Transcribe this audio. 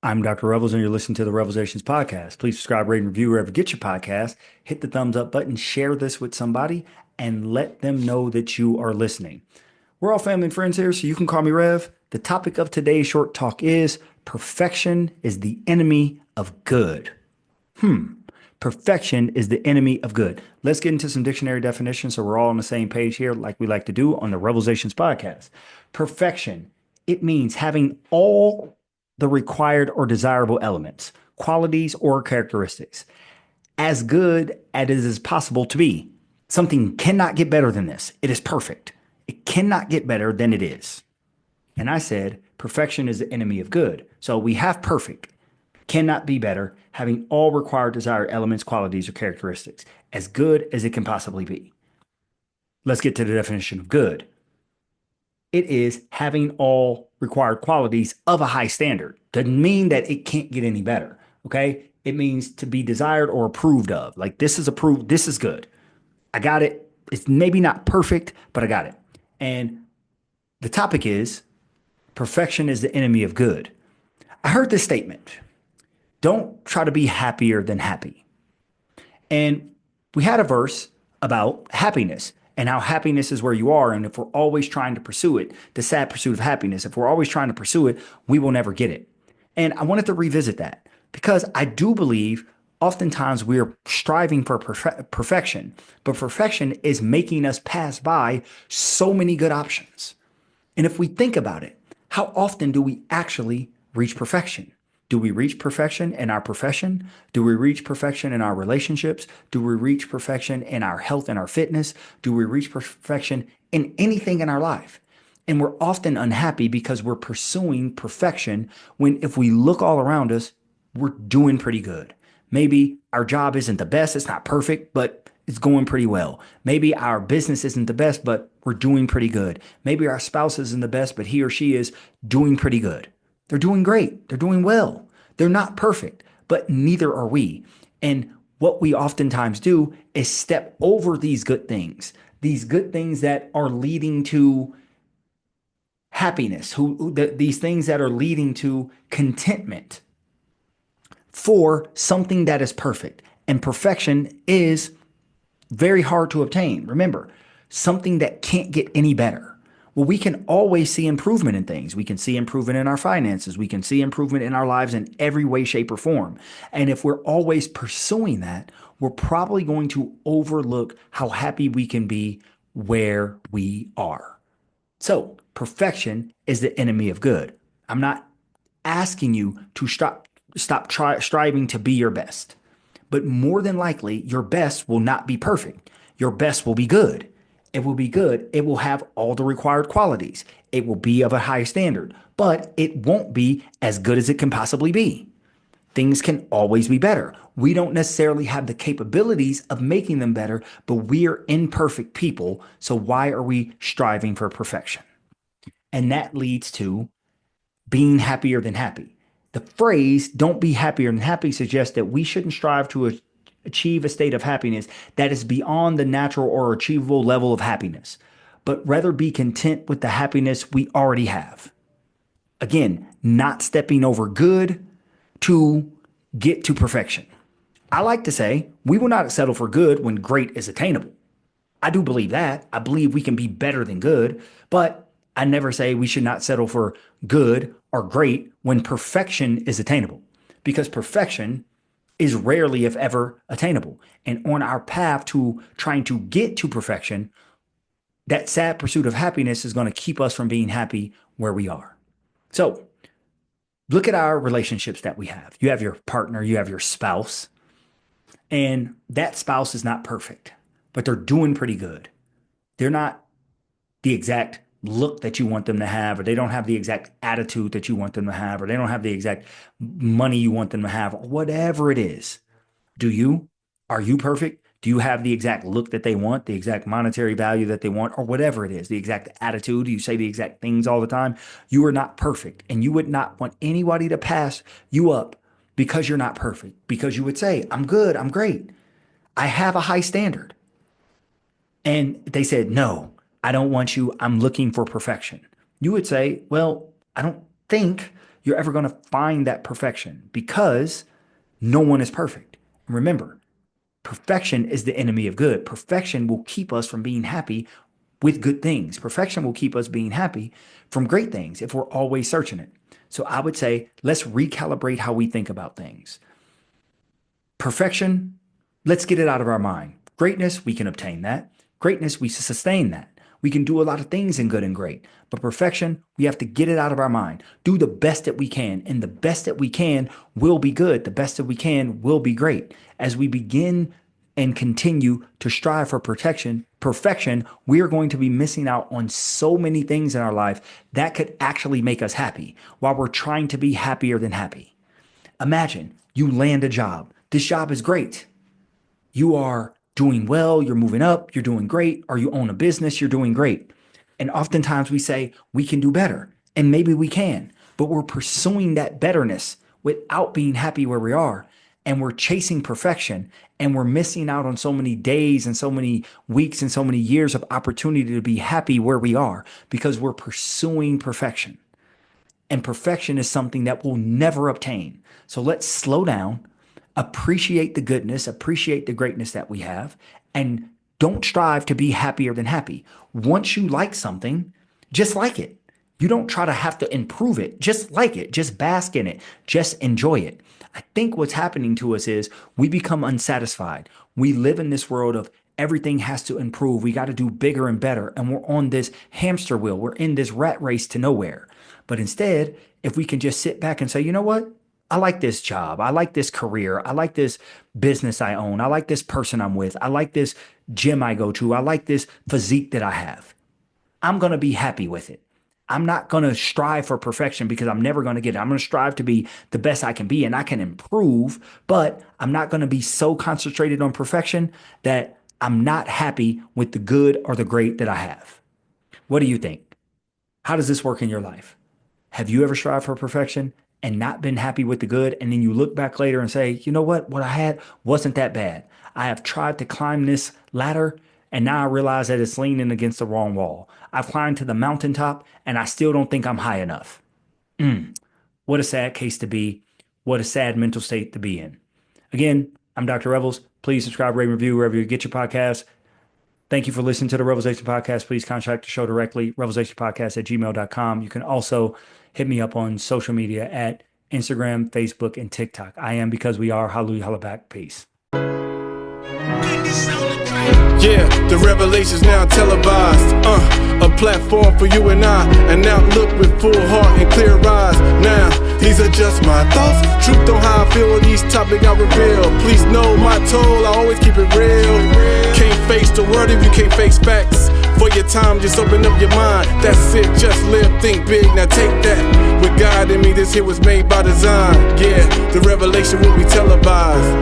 I'm Dr. Revels, and you're listening to the REVELSations podcast. Please subscribe, rate, and review wherever you get your podcast. Hit the thumbs up button, share this with somebody, and let them know that you are listening. We're all family and friends here, so you can call me Rev. The topic of today's short talk is perfection is the enemy of good. Perfection is the enemy of good. Let's get into some dictionary definitions so we're all on the same page here, like we like to do on the REVELSations podcast. Perfection, it means having all the required or desirable elements, qualities, or characteristics as good as it is possible to be. Something cannot get better than this. It is perfect. It cannot get better than it is. And I said, perfection is the enemy of good. So we have perfect, cannot be better, having all required desired elements, qualities, or characteristics, as good as it can possibly be. Let's get to the definition of good. It is having all required qualities of a high standard. Doesn't mean that it can't get any better. Okay. It means to be desired or approved of. Like this is approved. This is good. I got it. It's maybe not perfect, but I got it. And the topic is perfection is the enemy of good. I heard this statement. Don't try to be happier than happy. And we had a verse about happiness and how happiness is where you are. And if we're always trying to pursue it, the sad pursuit of happiness, if we're always trying to pursue it, we will never get it. And I wanted to revisit that because I do believe oftentimes we're striving for perfection, but perfection is making us pass by so many good options. And if we think about it, how often do we actually reach perfection? Do we reach perfection in our profession? Do we reach perfection in our relationships? Do we reach perfection in our health and our fitness? Do we reach perfection in anything in our life? And we're often unhappy because we're pursuing perfection when if we look all around us, we're doing pretty good. Maybe our job isn't the best, it's not perfect, but it's going pretty well. Maybe our business isn't the best, but we're doing pretty good. Maybe our spouse isn't the best, but he or she is doing pretty good. They're doing great. They're doing well. They're not perfect, but neither are we. And what we oftentimes do is step over these good things that are leading to happiness, these things that are leading to contentment for something that is perfect. And perfection is very hard to obtain. Remember, something that can't get any better. Well, we can always see improvement in things. We can see improvement in our finances. We can see improvement in our lives in every way, shape, or form. And if we're always pursuing that, we're probably going to overlook how happy we can be where we are. So, perfection is the enemy of good. I'm not asking you to striving to be your best. But more than likely, your best will not be perfect. Your best will be good. It will be good. It will have all the required qualities. It will be of a high standard, but it won't be as good as it can possibly be. Things can always be better. We don't necessarily have the capabilities of making them better, but we are imperfect people. So why are we striving for perfection? And that leads to being happier than happy. The phrase don't be happier than happy suggests that we shouldn't strive to achieve a state of happiness that is beyond the natural or achievable level of happiness, but rather be content with the happiness we already have. Again, not stepping over good to get to perfection. I like to say we will not settle for good when great is attainable. I do believe that. I believe we can be better than good, but I never say we should not settle for good or great when perfection is attainable because perfection is rarely, if ever, attainable. And on our path to trying to get to perfection, that sad pursuit of happiness is going to keep us from being happy where we are. So look at our relationships that we have. You have your partner, you have your spouse, and that spouse is not perfect, but they're doing pretty good. They're not the exact look that you want them to have, or they don't have the exact attitude that you want them to have, or they don't have the exact money you want them to have, or whatever it is. Do you? Are you perfect? Do you have the exact look that they want, the exact monetary value that they want, or whatever it is, the exact attitude? You say the exact things all the time. You are not perfect, and you would not want anybody to pass you up because you're not perfect, because you would say, I'm good, I'm great, I have a high standard. And they said, no, I don't want you. I'm looking for perfection. You would say, well, I don't think you're ever going to find that perfection, because no one is perfect. And remember, perfection is the enemy of good. Perfection will keep us from being happy with good things. Perfection will keep us being happy from great things if we're always searching it. So I would say, let's recalibrate how we think about things. Perfection, let's get it out of our mind. Greatness, we can obtain that. Greatness, we sustain that. We can do a lot of things in good and great. But perfection, we have to get it out of our mind. Do the best that we can. And the best that we can will be good. The best that we can will be great. As we begin and continue to strive for perfection, we are going to be missing out on so many things in our life that could actually make us happy while we're trying to be happier than happy. Imagine you land a job. This job is great. You are doing well, you're moving up, you're doing great, or you own a business, you're doing great. And oftentimes we say we can do better, and maybe we can, but we're pursuing that betterness without being happy where we are. And we're chasing perfection, and we're missing out on so many days and so many weeks and so many years of opportunity to be happy where we are because we're pursuing perfection. And perfection is something that we'll never obtain. So let's slow down, appreciate the goodness, appreciate the greatness that we have, and don't strive to be happier than happy. Once you like something, just like it. You don't try to have to improve it. Just like it. Just bask in it. Just enjoy it. I think what's happening to us is we become unsatisfied. We live in this world of everything has to improve. We got to do bigger and better. And we're on this hamster wheel. We're in this rat race to nowhere. But instead, if we can just sit back and say, you know what? I like this job. I like this career. I like this business I own. I like this person I'm with. I like this gym I go to. I like this physique that I have. I'm going to be happy with it. I'm not going to strive for perfection because I'm never going to get it. I'm going to strive to be the best I can be, and I can improve, but I'm not going to be so concentrated on perfection that I'm not happy with the good or the great that I have. What do you think? How does this work in your life? Have you ever strived for perfection and not been happy with the good? And then you look back later and say, you know what I had wasn't that bad. I have tried to climb this ladder, and now I realize that it's leaning against the wrong wall. I've climbed to the mountaintop, and I still don't think I'm high enough. What a sad case to be. What a sad mental state to be in. Again, I'm Dr. Revels. Please subscribe, rate, review wherever you get your podcasts. Thank you for listening to the Revelation Podcast. Please contact the show directly, revelationpodcast@gmail.com. You can also hit me up on social media at Instagram, Facebook, and TikTok. I am because we are. Hallelujah, holla back. Peace. Yeah, the Revelations now televised. A platform for you and I. And now look with full heart and clear eyes. Now, these are just my thoughts. Truth on how I feel on these topics I reveal. Please know my toll, I always keep it real. Can't face the word if you can't face facts. For your time, just open up your mind. That's it, just live, think big, now take that. With God in me, this here was made by design. Yeah, the revelation will be televised.